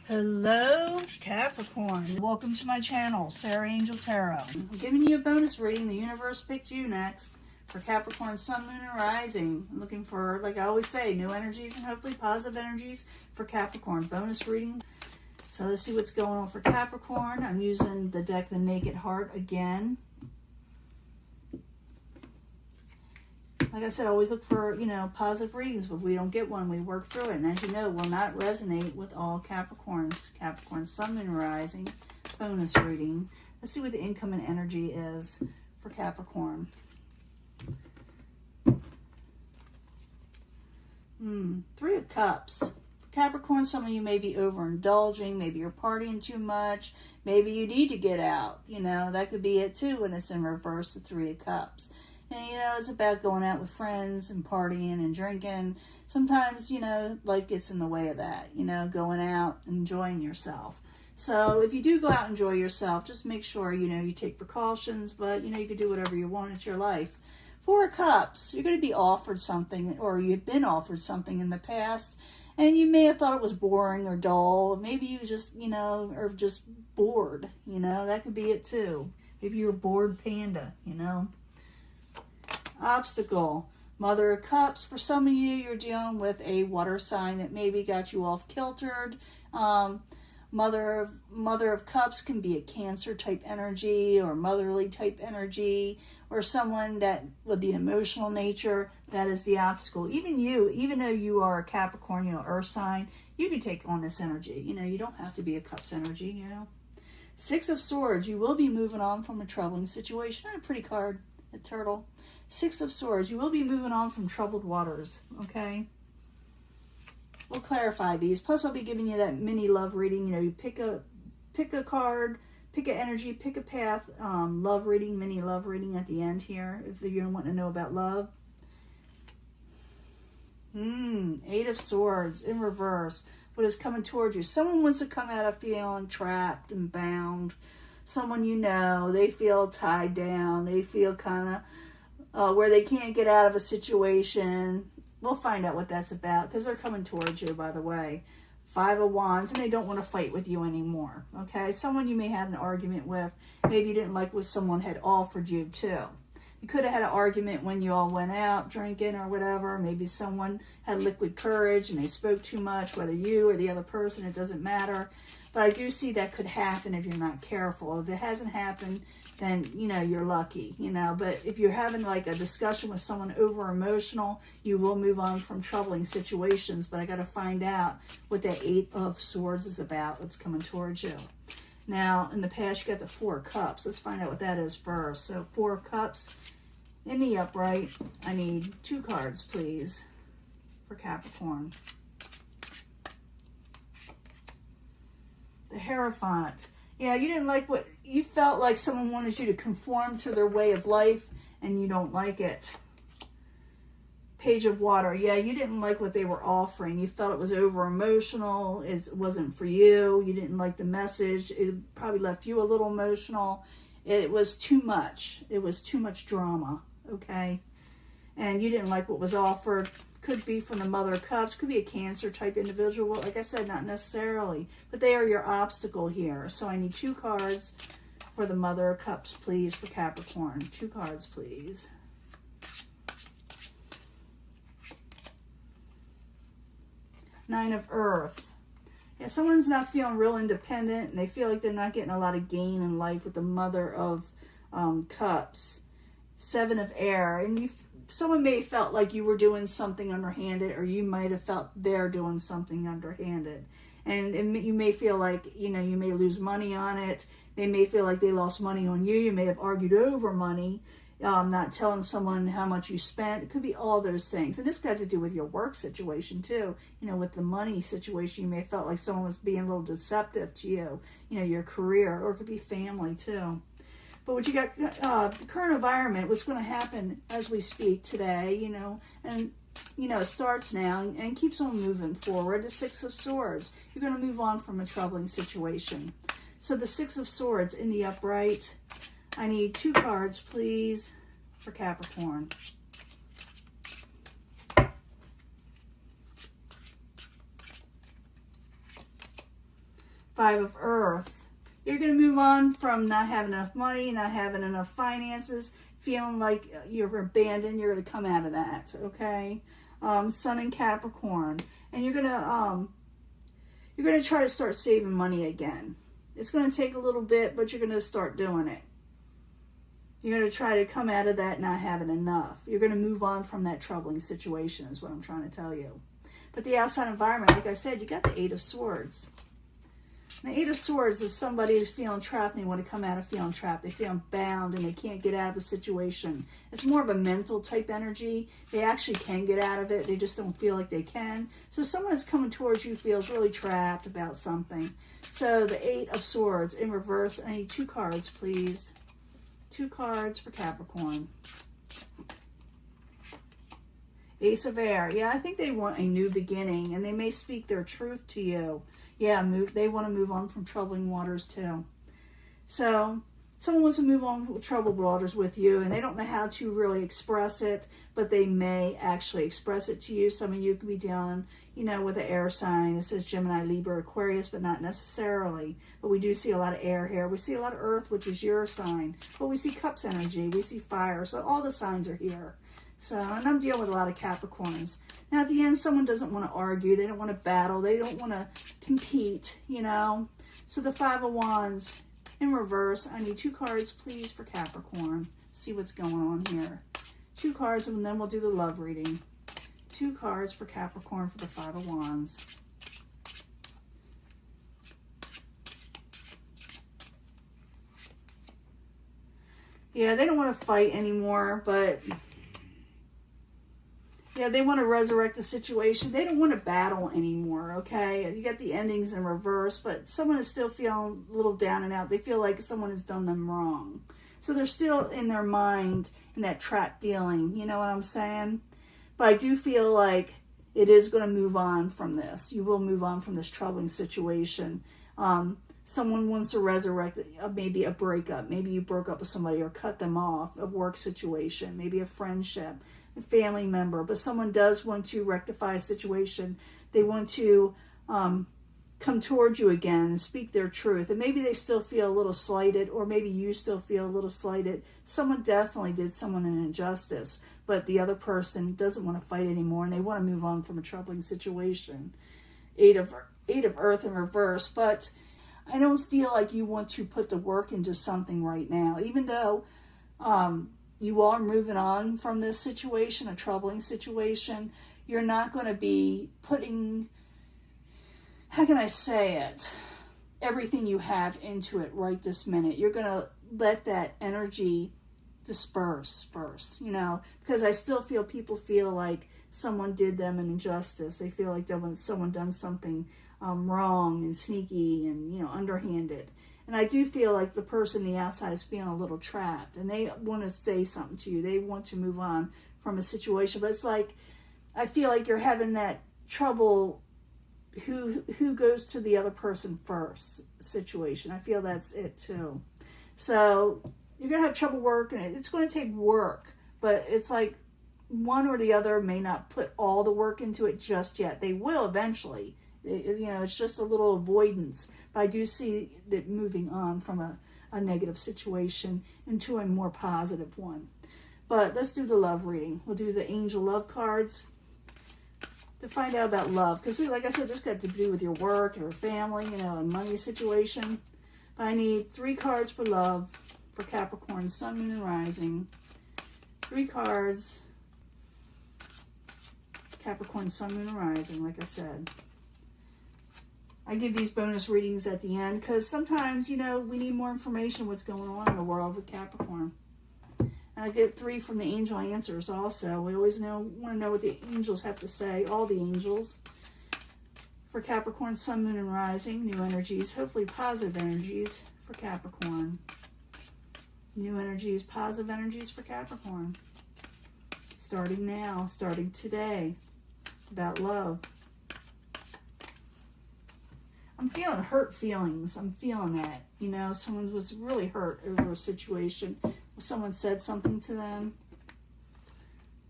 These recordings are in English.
Hello, Capricorn. Welcome to my channel, Sarah Angel Tarot. I'm giving you a bonus reading. The universe picked you next for Capricorn, Sun, Moon, and Rising. I'm looking for, like I always say, new energies and hopefully positive energies for Capricorn. Bonus reading. So let's see what's going on for Capricorn. I'm using the deck, The Naked Heart, again. Like I said, always look for, positive readings, but we don't get one, we work through it. And as you know, will not resonate with all Capricorns. Capricorn, Sun, Moon, Rising, bonus reading. Let's see what the incoming energy is for Capricorn. Three of Cups. Capricorn, some of you may be overindulging. Maybe you're partying too much. Maybe you need to get out. That could be it too when it's in reverse, the Three of Cups. And, it's about going out with friends and partying and drinking. Sometimes, life gets in the way of that, going out, enjoying yourself. So if you do go out and enjoy yourself, just make sure, you take precautions, but, you can do whatever you want. It's your life. Four of Cups, you're going to be offered something, or you've been offered something in the past, and you may have thought it was boring or dull. Maybe you just, are just bored, that could be it too. Maybe you're a bored panda, Obstacle. Mother of Cups. For some of you, you're dealing with a water sign that maybe got you off kiltered. Mother of Cups can be a Cancer type energy or motherly type energy, or someone that with the emotional nature, that is the obstacle. Even you, even though you are a Capricorn, earth sign, you can take on this energy. You don't have to be a Cups energy, Six of Swords. You will be moving on from a troubling situation. A pretty card, a turtle. Six of Swords. You will be moving on from troubled waters, okay? We'll clarify these. Plus, I'll be giving you that mini love reading. You pick a card, pick an energy, pick a path. Love reading, mini love reading at the end here, if you want to know about love. Eight of Swords in reverse. What is coming towards you? Someone wants to come out of feeling trapped and bound. Someone they feel tied down. They feel kind of where they can't get out of a situation. We'll find out what that's about because they're coming towards you, by the way. Five of Wands, and they don't want to fight with you anymore, okay? Someone you may have an argument with. Maybe you didn't like what someone had offered you, too. You could have had an argument when you all went out drinking or whatever. Maybe someone had liquid courage and they spoke too much, whether you or the other person, it doesn't matter. But I do see that could happen if you're not careful. If it hasn't happened, then, you're lucky, But if you're having like a discussion with someone over emotional, you will move on from troubling situations. But I got to find out what that Eight of Swords is about. What's coming towards you. Now, in the past, you got the Four of Cups. Let's find out what that is first. So, Four of Cups in the upright. I need 2 cards, please, for Capricorn. The Hierophant. Yeah, you didn't like what you felt like someone wanted you to conform to their way of life, and you don't like it. Page of Water. Yeah, you didn't like what they were offering. You felt it was over emotional. It wasn't for you. You didn't like the message. It probably left you a little emotional. It was too much. It was too much drama, okay? And you didn't like what was offered. Could be from the Mother of Cups, could be a Cancer type individual. Well, like I said, not necessarily, but they are your obstacle here. So I need 2 cards for the Mother of Cups, please, for Capricorn. 2 cards, please. Nine of Earth. Yeah, someone's not feeling real independent, and they feel like they're not getting a lot of gain in life with the Mother of Cups. Seven of Air, and someone may have felt like you were doing something underhanded, or you might have felt they're doing something underhanded. And you may feel like, you may lose money on it. They may feel like they lost money on you. You may have argued over money, not telling someone how much you spent. It could be all those things. And this could have to do with your work situation too. With the money situation, you may have felt like someone was being a little deceptive to you, your career, or it could be family too. But what you got, the current environment, what's going to happen as we speak today, and, it starts now and keeps on moving forward. The Six of Swords, you're going to move on from a troubling situation. So the Six of Swords in the upright, I need 2 cards, please, for Capricorn. Five of Earth. You're going to move on from not having enough money, not having enough finances, feeling like you're abandoned. You're going to come out of that, okay? Sun in Capricorn. And you're going to try to start saving money again. It's going to take a little bit, but you're going to start doing it. You're going to try to come out of that not having enough. You're going to move on from that troubling situation is what I'm trying to tell you. But the outside environment, like I said, you got the Eight of Swords. And the Eight of Swords is somebody who's feeling trapped and they want to come out of feeling trapped. They feel bound and they can't get out of the situation. It's more of a mental type energy. They actually can get out of it. They just don't feel like they can. So someone that's coming towards you feels really trapped about something. So the Eight of Swords in reverse. I need 2 cards, please. 2 cards for Capricorn. Ace of Air. Yeah, I think they want a new beginning and they may speak their truth to you. Yeah, they want to move on from troubling waters too. So someone wants to move on from troubled waters with you and they don't know how to really express it, but they may actually express it to you. Some of you could be dealing, with an air sign. It says Gemini, Libra, Aquarius, but not necessarily. But we do see a lot of air here. We see a lot of earth, which is your sign. But we see cups energy. We see fire. So all the signs are here. So, and I'm dealing with a lot of Capricorns. Now, at the end, someone doesn't want to argue. They don't want to battle. They don't want to compete, So the Five of Wands in reverse. I need 2 cards, please, for Capricorn. See what's going on here. 2 cards, and then we'll do the love reading. 2 cards for Capricorn for the Five of Wands. Yeah, they don't want to fight anymore, but... yeah, they want to resurrect the situation. They don't want to battle anymore, okay? You got the endings in reverse, but someone is still feeling a little down and out. They feel like someone has done them wrong. So they're still in their mind in that trap feeling. You know what I'm saying? But I do feel like it is going to move on from this. You will move on from this troubling situation. Someone wants to resurrect maybe a breakup. Maybe you broke up with somebody or cut them off, a work situation, maybe a friendship, a family member. But someone does want to rectify a situation. They want to come towards you again and speak their truth. And maybe they still feel a little slighted, or maybe you still feel a little slighted. Someone definitely did someone an injustice, but the other person doesn't want to fight anymore and they want to move on from a troubling situation. Eight of Earth in reverse, but I don't feel like you want to put the work into something right now, even though you are moving on from this situation, a troubling situation. You're not going to be putting, how can I say it, everything you have into it right this minute. You're going to let that energy disperse first, because I still feel people feel like someone did them an injustice. They feel like someone done something wrong and sneaky and, underhanded. And I do feel like the person on the outside is feeling a little trapped and they want to say something to you. They want to move on from a situation, but it's like, I feel like you're having that trouble who goes to the other person first situation. I feel that's it too. So you're going to have trouble working it. It's going to take work, but it's like one or the other may not put all the work into it just yet. They will eventually. It's just a little avoidance. But I do see that moving on from a negative situation into a more positive one. But let's do the love reading. We'll do the angel love cards to find out about love. Because like I said, this got to do with your work, your family, and money situation. But I need 3 cards for love for Capricorn, Sun, Moon, and Rising. 3 cards. Capricorn, Sun, Moon, and Rising, like I said. I give these bonus readings at the end because sometimes, we need more information what's going on in the world with Capricorn. And I get 3 from the angel answers also. We always want to know what the angels have to say, all the angels. For Capricorn, Sun, Moon, and Rising, new energies, hopefully positive energies for Capricorn. New energies, positive energies for Capricorn. Starting now, starting today, about love. I'm feeling hurt feelings. I'm feeling that. Someone was really hurt over a situation. Someone said something to them.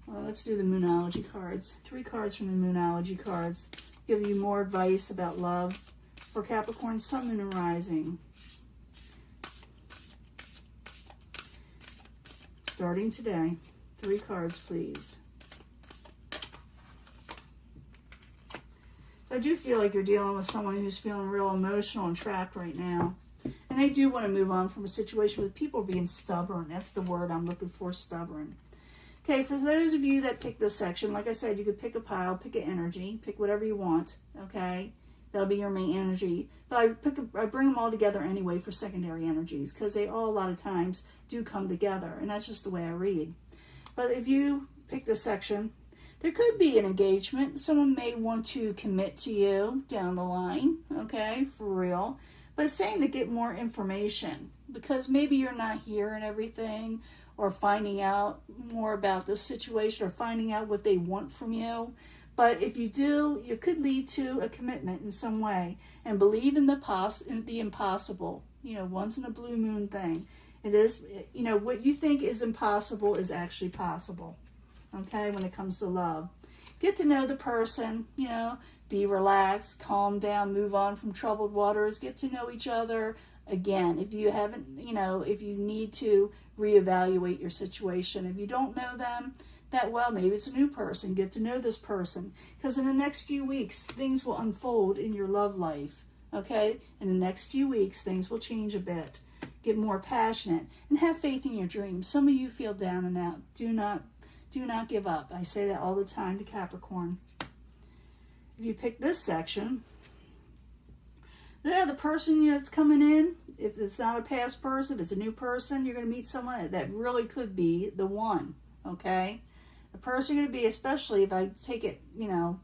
Well, let's do the Moonology cards. 3 cards from the Moonology cards. Give you more advice about love for Capricorn, Sun, Moon, and Rising. Starting today. 3 cards, please. I do feel like you're dealing with someone who's feeling real emotional and trapped right now. And they do want to move on from a situation with people being stubborn. That's the word I'm looking for, stubborn. Okay, for those of you that pick this section, like I said, you could pick a pile, pick an energy, pick whatever you want, okay? That'll be your main energy. But I bring them all together anyway for secondary energies because they all, a lot of times, do come together. And that's just the way I read. But if you pick this section, there could be an engagement. Someone may want to commit to you down the line, okay, for real. But it's saying to get more information because maybe you're not hearing everything or finding out more about this situation or finding out what they want from you. But if you do, it could lead to a commitment in some way. And believe in the impossible. You know, once in a blue moon thing. It is, you know, what you think is impossible is actually possible. Okay, when it comes to love. Get to know the person, you know, be relaxed, calm down, move on from troubled waters, get to know each other. Again, if you haven't, you know, if you need to reevaluate your situation, if you don't know them that well, maybe it's a new person, get to know this person. Because in the next few weeks, things will unfold in your love life, okay? In the next few weeks, things will change a bit. Get more passionate and have faith in your dreams. Some of you feel down and out. Do not give up. I say that all the time to Capricorn. If you pick this section, the person that's coming in, if it's not a past person, if it's a new person, you're going to meet someone that really could be the one, okay? The person you're going to be, especially if I take it, you know,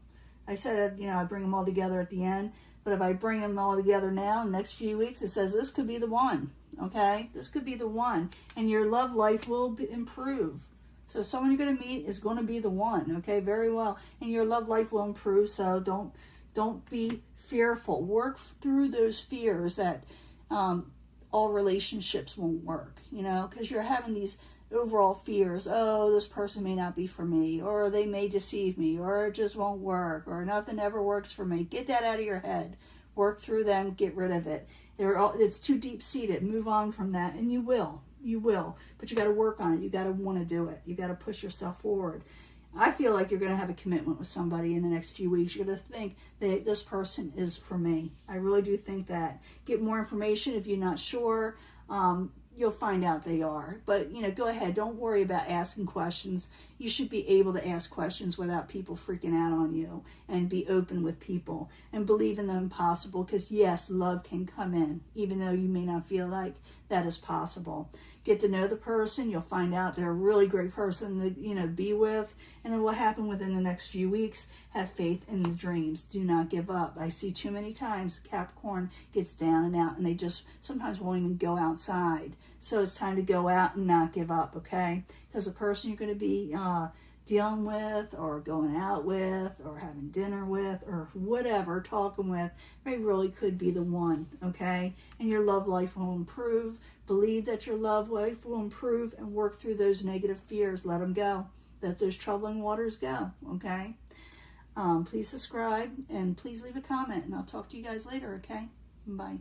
I said, you know, I bring them all together at the end, but if I bring them all together now, in the next few weeks, it says this could be the one, okay? This could be the one, and your love life will improve. So someone you're going to meet is going to be the one, okay? Very well. And your love life will improve, so don't be fearful. Work through those fears that all relationships won't work, you know, because you're having these overall fears. Oh, this person may not be for me, or they may deceive me, or it just won't work, or nothing ever works for me. Get that out of your head. Work through them. Get rid of it. It's too deep-seated. Move on from that, and you will. You will, but you got to work on it. You got to want to do it. You got to push yourself forward. I feel like you're going to have a commitment with somebody in the next few weeks. You're going to think that this person is for me. I really do think that. Get more information if you're not sure. You'll find out they are. But, you know, go ahead. Don't worry about asking questions. You should be able to ask questions without people freaking out on you, and be open with people and believe in the impossible, because, yes, love can come in, even though you may not feel like that is possible. Get to know the person. You'll find out they're a really great person to, you know, be with, and it will happen within the next few weeks. Have faith in the dreams. Do not give up. I see too many times Capricorn gets down and out, and they just sometimes won't even go outside. So it's time to go out and not give up, okay? Because the person you're going to be dealing with, or going out with, or having dinner with, or whatever, talking with, they really could be the one, okay? And your love life will improve. Believe that your love life will improve, and work through those negative fears. Let them go. Let those troubling waters go, okay? Please subscribe, and please leave a comment, and I'll talk to you guys later, okay? Bye.